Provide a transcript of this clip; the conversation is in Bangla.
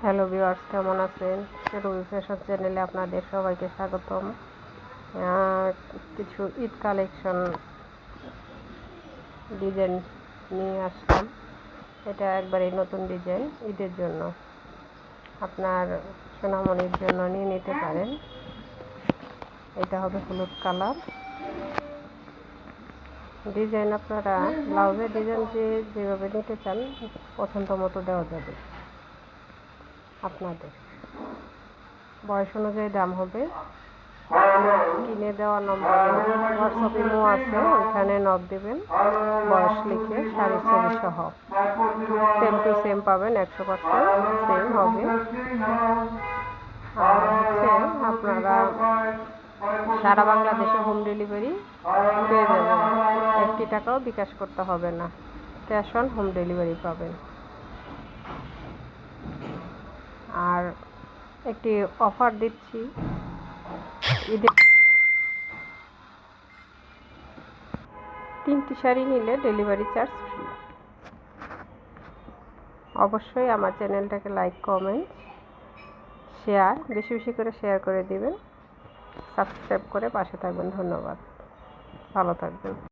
হ্যালো ভিউয়ার্স, কেমন আছেন? রবি ফ্যাশন চ্যানেলে আপনাদের সবাইকে স্বাগতম। কিছু ঈদ কালেকশন ডিজাইন নিয়ে আসলাম। এটা একবারেই নতুন ডিজাইন, ঈদের জন্য আপনার সোনামণির জন্য নিয়ে নিতে পারেন। এটা হবে হলুদ কালার ডিজাইন। আপনারা ব্লাউজের ডিজাইন যেভাবে নিতে চান পছন্দ মতো দেওয়া যাবে। আপনাদের বয়স অনুযায়ী দাম হবে। স্ক্রিনে দেওয়া নম্বরে হোয়াটসঅ্যাপ ইমো আছে, ওইখানে নক দেবেন, বয়স লিখে শাড়ির ছবি সহ। সেম টু সেম পাবেন, 100% সেম হবে। আর আপনারা সারা বাংলাদেশে হোম ডেলিভারি পেয়ে যাবেন। 1 টাকাও বিকাশ করতে হবে না, ক্যাশ অন হোম ডেলিভারি পাবেন। আর একটি অফার দিচ্ছি ঈদের, 3টি শাড়ি নিলে ডেলিভারি চার্জ ফ্রি। অবশ্যই আমার চ্যানেলটাকে লাইক, কমেন্ট, শেয়ার বেশি বেশি করে শেয়ার করে দিবেন। সাবস্ক্রাইব করে পাশে থাকবেন। ধন্যবাদ, ভালো থাকবেন।